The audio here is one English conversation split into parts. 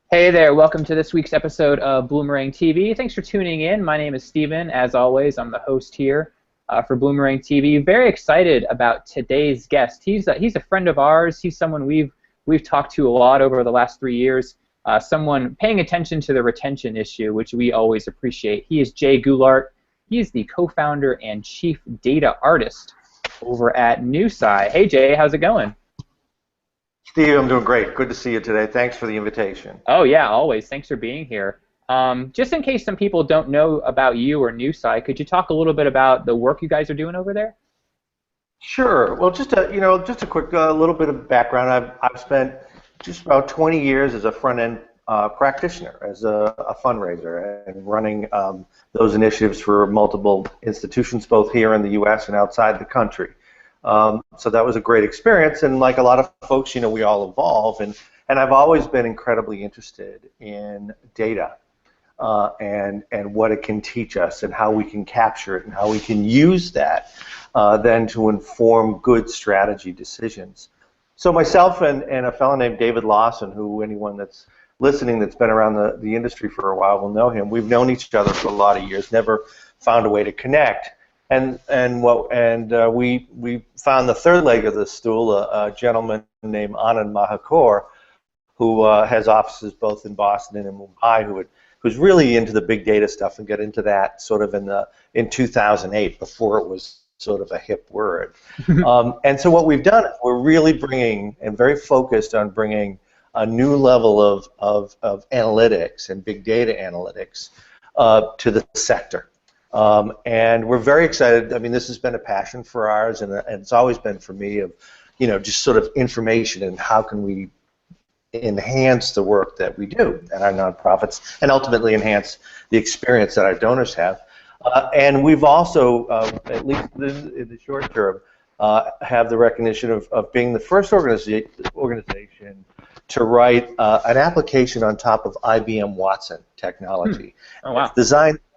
Hey there, welcome to this week's episode of Bloomerang TV. Thanks for tuning in. My name is Steven. As always, I'm the host here for Bloomerang TV. Very excited about today's guest. He's a friend of ours. He's someone we've talked to a lot over the last 3 years. Someone paying attention to the retention issue, which we always appreciate. He is Jay Goulart. He is the co-founder and chief data artist over at NewSci. Hey Jay, how's it going? Steve, I'm doing great. Good to see you today. Thanks for the invitation. Oh yeah, always. Thanks for being here. Just in case some people don't know about you or NewSci, could you talk a little bit about the work you guys are doing over there? Sure. Well, just a quick little bit of background. I've spent just about 20 years as a front-end practitioner, as a fundraiser, and running those initiatives for multiple institutions, both here in the U.S. and outside the country. So that was a great experience, and like a lot of folks, we all evolve, and I've always been incredibly interested in data and what it can teach us and how we can capture it and how we can use that then to inform good strategy decisions. So myself and a fellow named David Lawson, who anyone that's listening that's been around the industry for a while will know him. We've known each other for a lot of years, never found a way to connect. And we found the third leg of the stool, a gentleman named Anand Mahakor, who has offices both in Boston and in Mumbai, who's really into the big data stuff and got into that sort of in 2008, before it was sort of a hip word. And so what we've done is we're really bringing and very focused on bringing a new level of analytics and big data analytics to the sector. And we're very excited. I mean, this has been a passion for ours, and it's always been for me of, just sort of information and how can we enhance the work that we do at our nonprofits and ultimately enhance the experience that our donors have. And we've also, at least in the short term, have the recognition of being the first organization to write an application on top of IBM Watson technology. Oh, wow.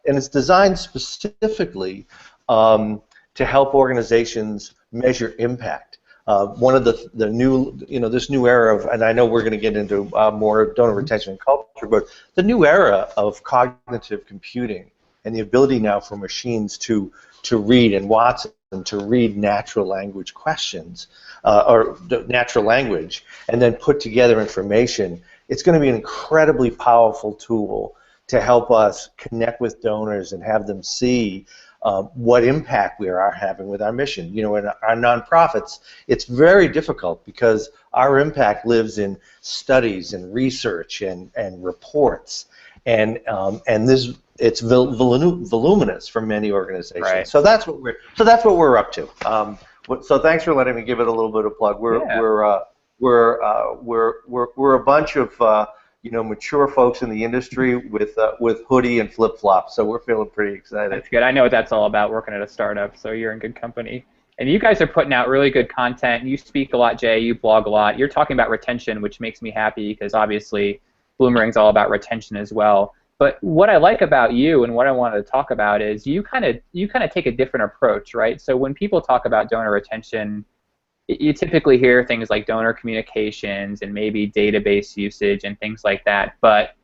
It's designed specifically to help organizations measure impact. One of the new, this new era of, and I know we're going to get into more donor retention and culture, but the new era of cognitive computing and the ability now for machines to read, and Watson to read natural language questions or natural language and then put together information. It's going to be an incredibly powerful tool to help us connect with donors and have them see what impact we are having with our mission. In our nonprofits, it's very difficult because our impact lives in studies and research and reports, and it's voluminous for many organizations. Right. So that's what we're up to. So thanks for letting me give it a little bit of plug. We're a bunch of mature folks in the industry with hoodie and flip-flops, so we're feeling pretty excited. That's good. I know what that's all about, working at a startup, so you're in good company. And you guys are putting out really good content. You speak a lot, Jay. You blog a lot. You're talking about retention, which makes me happy because obviously Bloomerang's all about retention as well. But what I like about you and what I wanted to talk about is you kind of take a different approach, right? So when people talk about donor retention, you typically hear things like donor communications and maybe database usage and things like that, but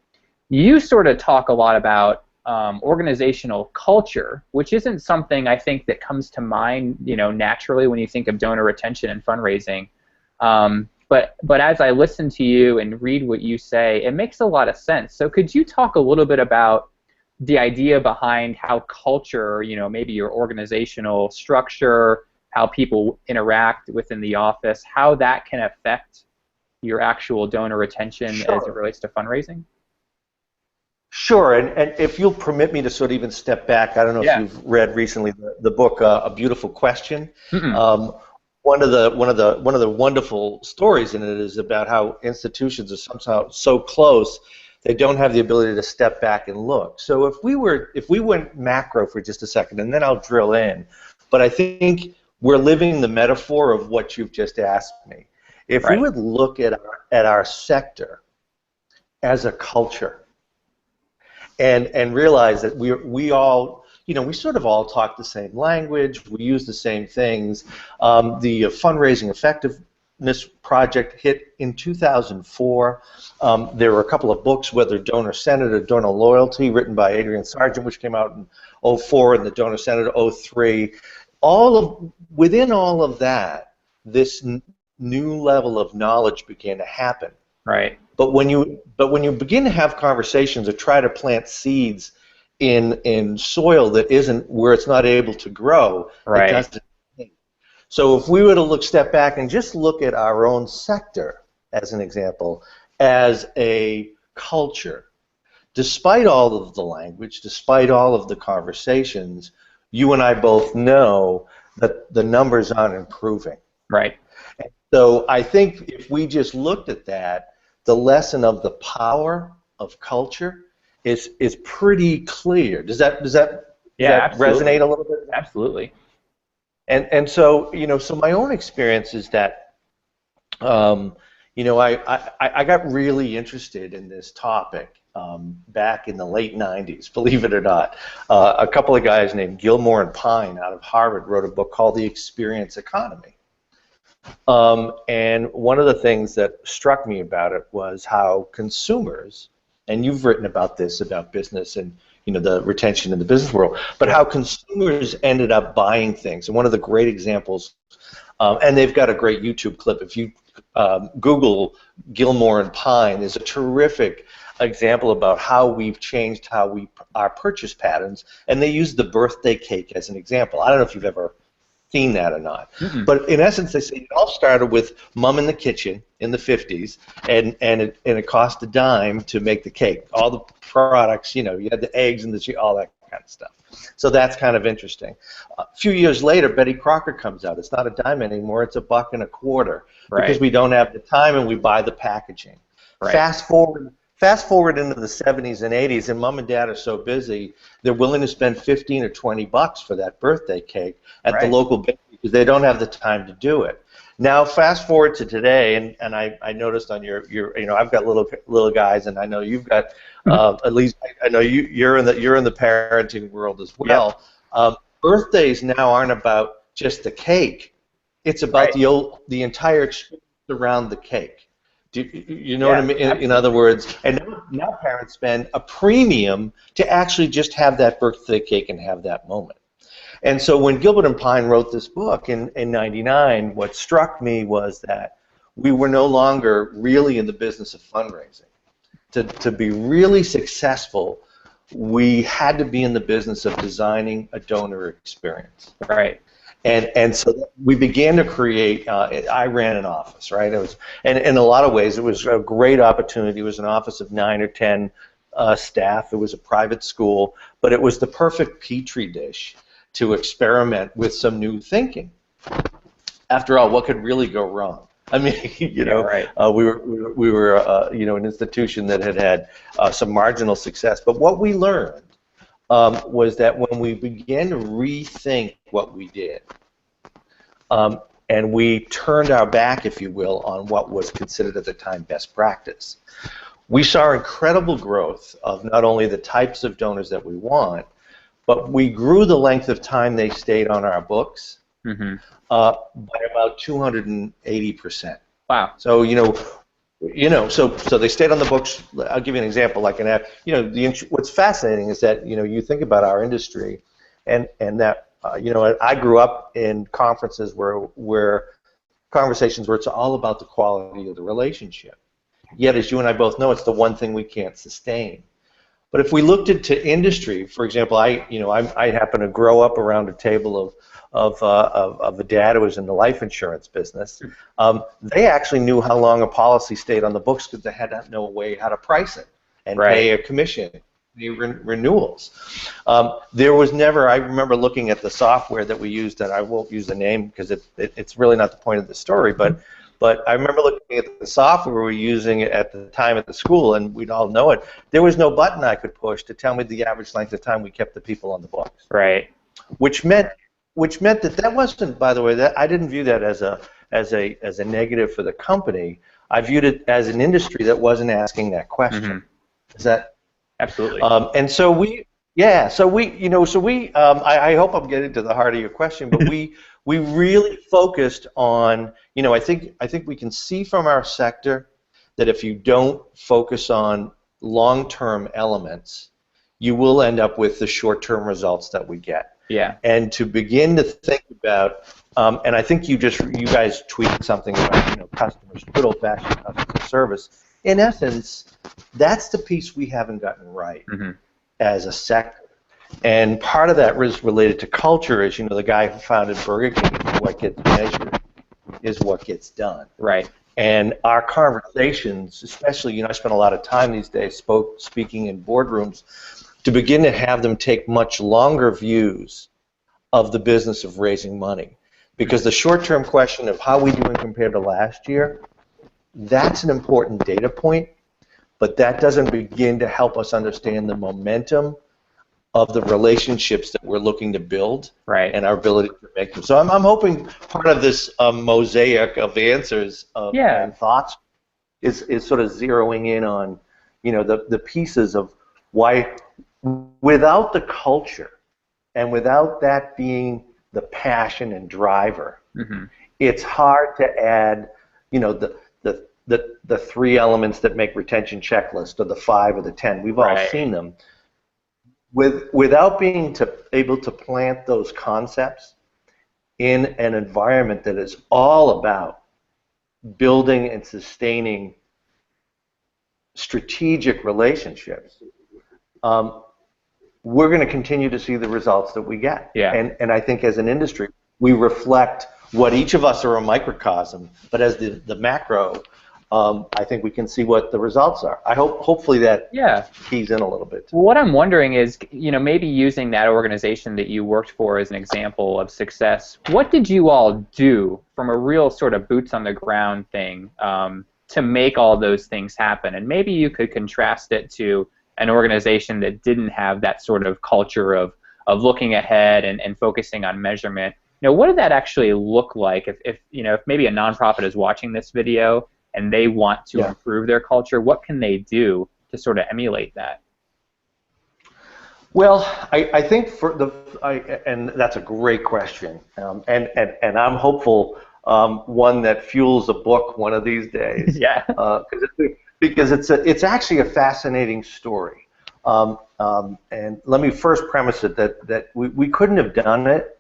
you sort of talk a lot about organizational culture, which isn't something I think that comes to mind, naturally when you think of donor retention and fundraising. But as I listen to you and read what you say, it makes a lot of sense. So could you talk a little bit about the idea behind how culture, maybe your organizational structure, how people interact within the office, how that can affect your actual donor retention as it relates to fundraising? Sure, and if you'll permit me to sort of even step back, I don't know if you've read recently the book A Beautiful Question. One of the wonderful stories in it is about how institutions are somehow so close they don't have the ability to step back and look. So if we went macro for just a second, and then I'll drill in, but I think we're living the metaphor of what you've just asked me. If we would look at our sector as a culture and realize that we all, we sort of all talk the same language, we use the same things, the fundraising project hit in 2004. There were a couple of books, whether donor-centered or donor loyalty, written by Adrian Sargent, which came out in '04, and the donor-centered '03. Within all of that, this new level of knowledge began to happen. Right. But when you begin to have conversations or try to plant seeds in soil that isn't where it's not able to grow, right. It doesn't. So if we were to step back and just look at our own sector as an example, as a culture, despite all of the language, despite all of the conversations, you and I both know that the numbers aren't improving. Right. And so I think if we just looked at that, the lesson of the power of culture is pretty clear. Does that resonate a little bit? Absolutely. And so, so my own experience is that, I got really interested in this topic back in the late '90s, believe it or not. A couple of guys named Gilmore and Pine out of Harvard wrote a book called The Experience Economy. And one of the things that struck me about it was how consumers, and you've written about this, about business and the retention in the business world, but how consumers ended up buying things. And one of the great examples, and they've got a great YouTube clip. If you Google Gilmore and Pine, there's a terrific example about how we've changed our purchase patterns, and they use the birthday cake as an example. I don't know if you've ever seen that or not. Mm-mm. But in essence, they say it all started with mom in the kitchen in the '50s, and it cost a dime to make the cake. All the products, you had the eggs and the cheese, all that kind of stuff. So that's kind of interesting. A few years later, Betty Crocker comes out. It's not a dime anymore. It's $1.25 because we don't have the time and we buy the packaging. Right. Fast forward into the '70s and '80s, and mom and dad are so busy, they're willing to spend $15 or $20 for that birthday cake at the local bakery because they don't have the time to do it. Now, fast forward to today, and I noticed on your I've got little guys, and I know you've got at least I know you're in the parenting world as well. Yep. Birthdays now aren't about just the cake; it's about the entire experience around the cake. You know what I mean? In other words, and now parents spend a premium to actually just have that birthday cake and have that moment. And so when Gilbert and Pine wrote this book in '99, what struck me was that we were no longer really in the business of fundraising. To be really successful, we had to be in the business of designing a donor experience. Right. And so we began to create, I ran an office, right? It was, and in a lot of ways, it was a great opportunity. It was an office of 9 or 10 staff. It was a private school, but it was the perfect petri dish to experiment with some new thinking. After all, what could really go wrong? I mean, we were an institution that had some marginal success. But what we learned was that when we began to rethink what we did, and we turned our back, if you will, on what was considered at the time best practice, we saw incredible growth of not only the types of donors that we want, but we grew the length of time they stayed on our books by about 280%. Wow. So so they stayed on the books. I'll give you an example. Like what's fascinating is that you think about our industry, and that I grew up in conferences where conversations where it's all about the quality of the relationship. Yet, as you and I both know, it's the one thing we can't sustain. But if we looked into industry, for example, I happen to grow up around a table of a dad who was in the life insurance business. They actually knew how long a policy stayed on the books because they had no way how to price it and pay a commission, the renewals. There was never. I remember looking at the software that we used, and I won't use the name because it's really not the point of the story, but I remember looking at the software we were using at the time at the school, and we'd all know it. There was no button I could push to tell me the average length of time we kept the people on the books. Right. Which meant that wasn't, by the way, that I didn't view that as a negative for the company. I viewed it as an industry that wasn't asking that question. Mm-hmm. Is that absolutely? And so I hope I'm getting to the heart of your question, but we we really focused on, I think we can see from our sector that if you don't focus on long-term elements, you will end up with the short-term results that we get. Yeah. And to begin to think about, and I think you guys tweeted something about, customers, good old-fashioned customer service. In essence, that's the piece we haven't gotten right as a sector. And part of that was related to culture, is, the guy who founded Burger King, what gets measured is what gets done. Right. And our conversations, especially, I spend a lot of time these days speaking in boardrooms, to begin to have them take much longer views of the business of raising money. Because the short-term question of how we doing compared to last year, that's an important data point, but that doesn't begin to help us understand the momentum of the relationships that we're looking to build, right, and our ability to make them. So I'm hoping part of this mosaic of answers and thoughts is sort of zeroing in on, the pieces of why, without the culture and without that being the passion and driver, it's hard to add, the 3 elements that make retention checklist, or the 5 or the 10. We've all seen them. Without being able to plant those concepts in an environment that is all about building and sustaining strategic relationships, we're going to continue to see the results that we get. Yeah. And I think as an industry, we reflect what each of us are a microcosm, but as the macro, I think we can see what the results are. Hopefully that keys in a little bit. What I'm wondering is, maybe using that organization that you worked for as an example of success, what did you all do from a real sort of boots on the ground thing to make all those things happen? And maybe you could contrast it to an organization that didn't have that sort of culture of looking ahead and focusing on measurement. What did that actually look like? If maybe a nonprofit is watching this video and they want to improve their culture, what can they do to sort of emulate that? Well, I think and that's a great question, and I'm hopeful one that fuels a book one of these days. Yeah. Because it's actually a fascinating story, and let me first premise it that we couldn't have done it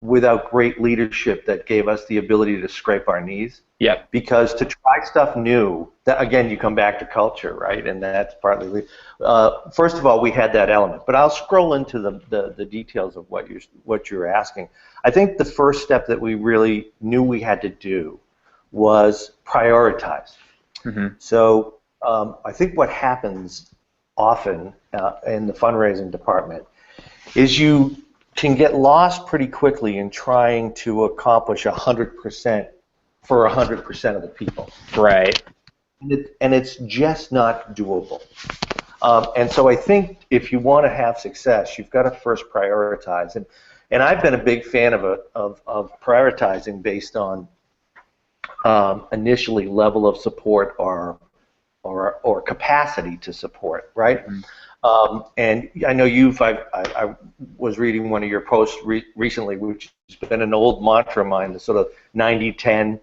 without great leadership that gave us the ability to scrape our knees. Yeah. Because to try stuff new, that again, you come back to culture, right? And that's partly. First of all, we had that element, but I'll scroll into the details of what you're asking. I think the first step that we really knew we had to do was prioritize. So I think what happens often in the fundraising department is you can get lost pretty quickly in trying to accomplish 100% for 100% of the people. Right. And it's just not doable. And so I think if you want to have success, you've got to first prioritize. And I've been a big fan of prioritizing based on initially level of support or capacity to support, right? And I know I was reading one of your posts recently, which has been an old mantra of mine, the sort of 90-10,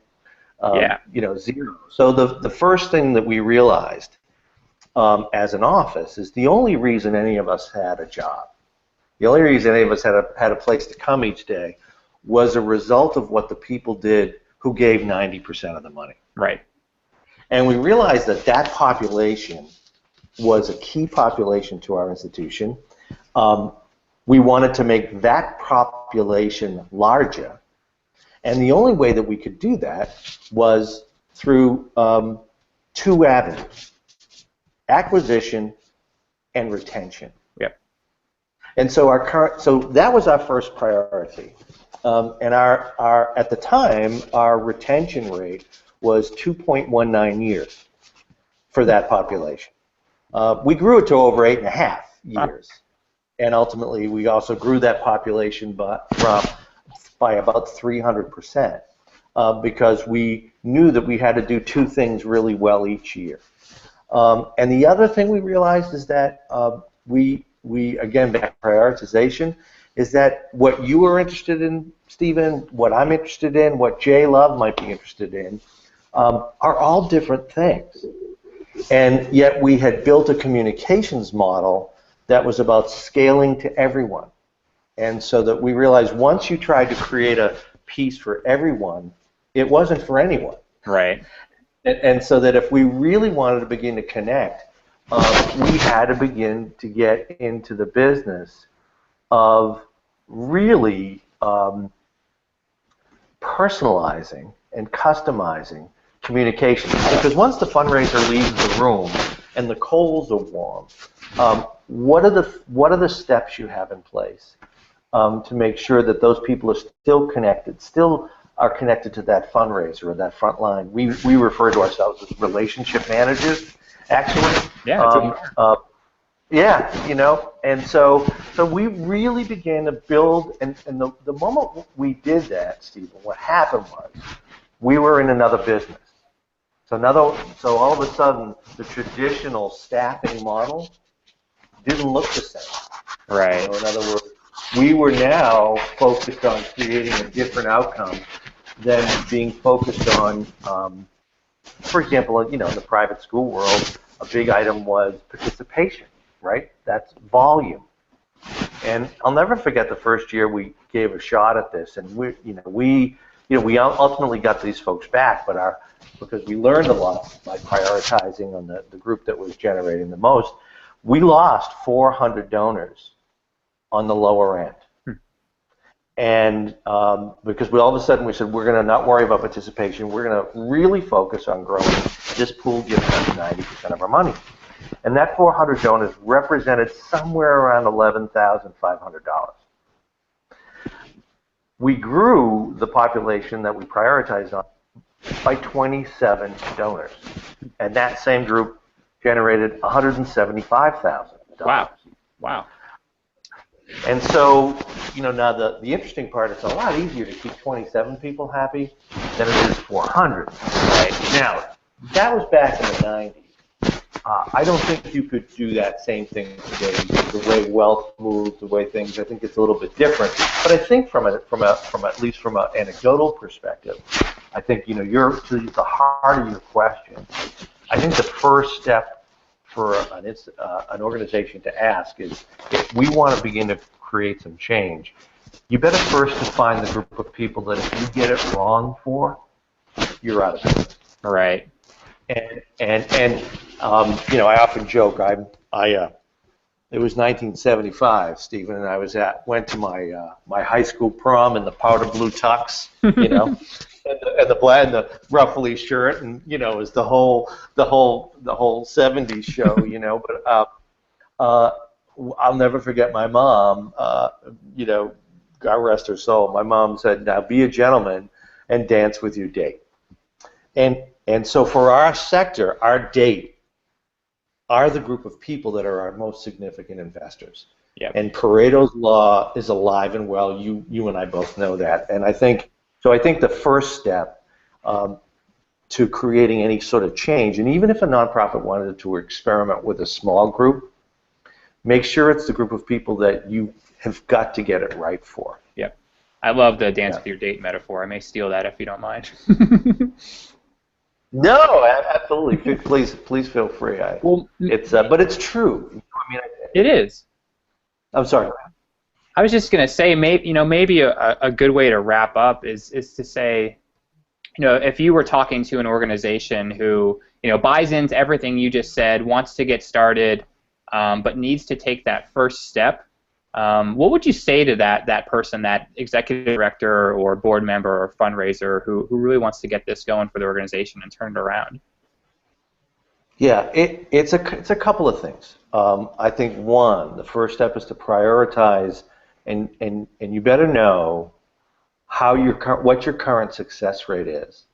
0. So the first thing that we realized as an office is the only reason any of us had a job, the only reason any of us had a place to come each day was a result of what the people did who gave 90% of the money. Right. And we realized that population was a key population to our institution. We wanted to make that population larger, and the only way that we could do that was through 2 avenues: acquisition and retention. Yep. And so that was our first priority, and at the time our retention rate was 2.19 years for that population. We grew it to over 8.5 years, and ultimately we also grew that population by about 300%, because we knew that we had to do 2 things really well each year. And the other thing we realized is that we again, back to prioritization, is that what you are interested in, Stephen, what I'm interested in, what Jay Love might be interested in, are all different things. And yet we had built a communications model that was about scaling to everyone. And so that we realized once you tried to create a piece for everyone, it wasn't for anyone. Right. And so that if we really wanted to begin to connect, we had to begin to get into the business of really personalizing and customizing communications. Because once the fundraiser leaves the room and the coals are warm, what are the steps you have in place to make sure that those people are still connected, still are connected to that fundraiser or that front line? We refer to ourselves as relationship managers, actually. Yeah. Yeah, you know, and so we really began to build, and the moment we did that, Stephen, what happened was we were in another business. So all of a sudden, the traditional staffing model didn't look the same. Right. So in other words, we were now focused on creating a different outcome than being focused on, for example, you know, in the private school world, a big item was participation, right? That's volume. And I'll never forget the first year we gave a shot at this, and we ultimately got these folks back, but because we learned a lot by prioritizing on the group that was generating the most, we lost 400 donors on the lower end. And because all of a sudden we said, we're going to not worry about participation, we're going to really focus on growing. This pool gives us 90% of our money. And that 400 donors represented somewhere around $11,500. We grew the population that we prioritized on by 27 donors. And that same group generated $175,000. Wow. And so, you know, now the interesting part, it's a lot easier to keep 27 people happy than it is 400. Right? Now, that was back in the 90s. I don't think you could do that same thing today. The way wealth moves, the way things, I think it's a little bit different. But I think from at least from an anecdotal perspective, I think, you know, to the heart of your question, I think the first step for an organization to ask is, if we want to begin to create some change, you better first define the group of people that if you get it wrong for, you're out of it. Right. And you know, I often joke. It was 1975, Stephen, and I went to my high school prom in the powder blue tux, you know, and the ruffly shirt, and you know, it was the whole 70s show, you know. But I'll never forget my mom. You know, God rest her soul. My mom said, "Now be a gentleman and dance with your date." And so for our sector, our date are the group of people that are our most significant investors. Yep. And Pareto's law is alive and well. You and I both know that. And I think the first step to creating any sort of change, and even if a nonprofit wanted to experiment with a small group, make sure it's the group of people that you have got to get it right for. Yep. I love the dance with your date metaphor. I may steal that if you don't mind. No, absolutely. Please feel free. But it's true. I mean, it is. I'm sorry. I was just going to say, maybe a good way to wrap up is to say, you know, if you were talking to an organization who, you know, buys into everything you just said, wants to get started, but needs to take that first step, what would you say to that person, that executive director or board member or fundraiser who really wants to get this going for the organization and turn it around? Yeah, it's a couple of things. I think one, the first step is to prioritize, and you better know what your current success rate is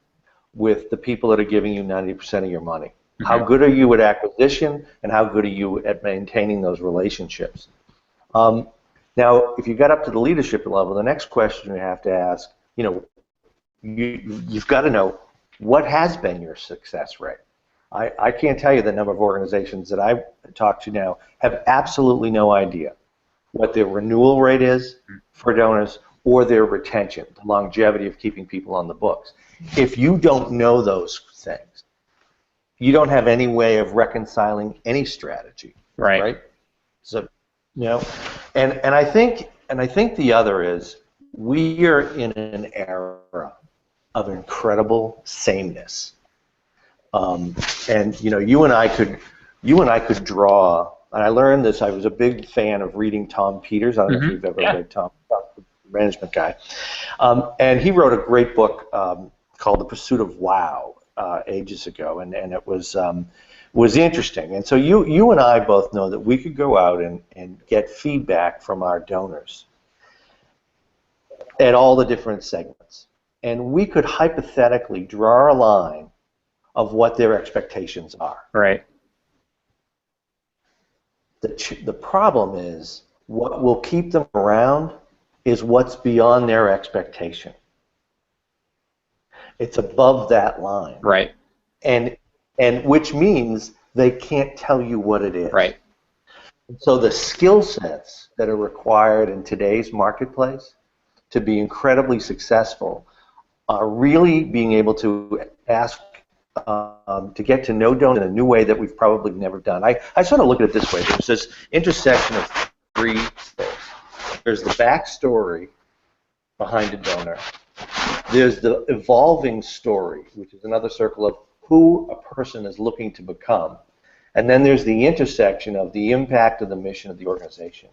with the people that are giving you 90% of your money. Mm-hmm. How good are you at acquisition, and how good are you at maintaining those relationships? Now, if you got up to the leadership level, the next question you have to ask, you know, you've got to know what has been your success rate. I can't tell you the number of organizations that I talk to now have absolutely no idea. what their renewal rate is for donors, or their retention, the longevity of keeping people on the books. If you don't know those things, you don't have any way of reconciling any strategy, right? So, and I think the other is we are in an era of incredible sameness, and you and I could draw. And I learned this. I was a big fan of reading Tom Peters. I don't know if you've ever read Tom, the management guy, and he wrote a great book called The Pursuit of Wow ages ago, and it was interesting. And so you and I both know that we could go out and get feedback from our donors at all the different segments, and we could hypothetically draw a line of what their expectations are. Right. The problem is what will keep them around is what's beyond their expectation. It's above that line. Right. And which means they can't tell you what it is. Right. So the skill sets that are required in today's marketplace to be incredibly successful are really being able to ask to get to know donors in a new way that we've probably never done. I sort of look at it this way. There's this intersection of three things. There's the backstory behind a donor. There's the evolving story, which is another circle of who a person is looking to become. And then there's the intersection of the impact of the mission of the organization.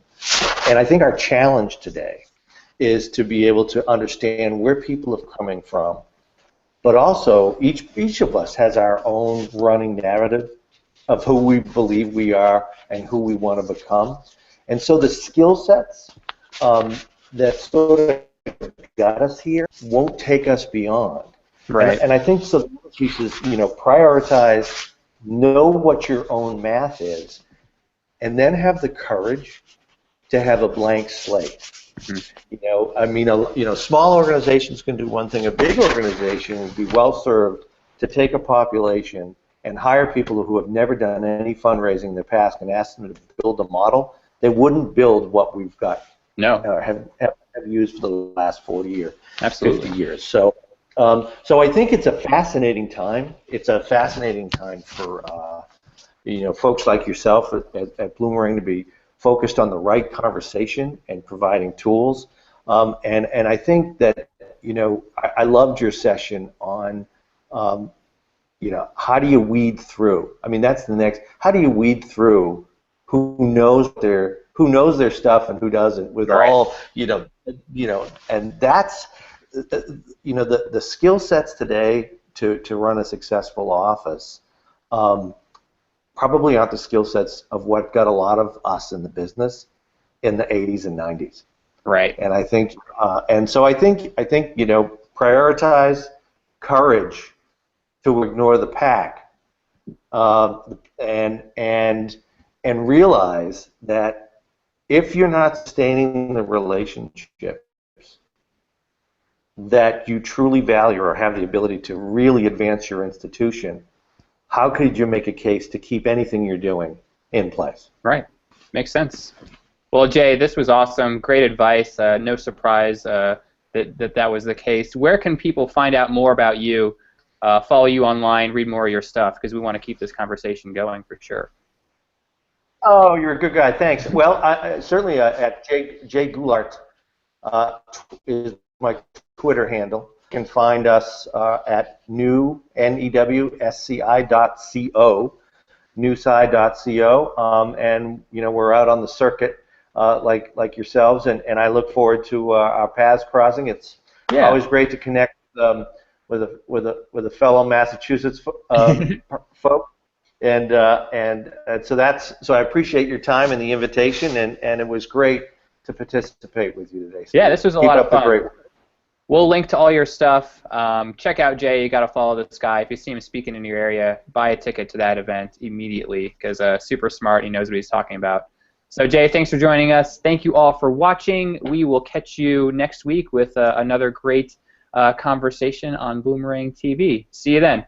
And I think our challenge today is to be able to understand where people are coming from, but also each of us has our own running narrative of who we believe we are and who we want to become. And so the skill sets that sort of got us here won't take us beyond. Right. And I think so the other piece is, prioritize, know what your own math is, and then have the courage to have a blank slate. Small organizations can do one thing. A big organization would be well served to take a population and hire people who have never done any fundraising in the past and ask them to build a model. They wouldn't build what we've got. No. Have used for the last 40 years, Absolutely. 50 years. So I think it's a fascinating time. It's a fascinating time for folks like yourself at Bloomerang to be focused on the right conversation and providing tools. And I think that I loved your session on how do you weed through? I mean, that's the next. How do you weed through who knows their stuff and who doesn't with all and that's the skill sets today to run a successful office probably aren't the skill sets of what got a lot of us in the business in the 80s and 90s. Right. And I think prioritize courage to ignore the pack, and realize that if you're not sustaining the relationships that you truly value or have the ability to really advance your institution, how could you make a case to keep anything you're doing in place? Right. Makes sense. Well, Jay, this was awesome. Great advice. No surprise that was the case. Where can people find out more about you, follow you online, read more of your stuff? Because we want to keep this conversation going for sure. Oh, you're a good guy. Thanks. Well, certainly at Jay Goulart is my Twitter handle. You can find us at newsci.co, newsci.co, and we're out on the circuit like yourselves, and I look forward to our paths crossing. It's always great to connect with a fellow Massachusetts folk. And so I appreciate your time and the invitation, and it was great to participate with you today. So yeah, this was a lot of fun. Great. We'll link to all your stuff. Check out Jay. You got to follow this guy. If you see him speaking in your area, buy a ticket to that event immediately because super smart. He knows what he's talking about. So Jay, thanks for joining us. Thank you all for watching. We will catch you next week with another great conversation on Bloomerang TV. See you then.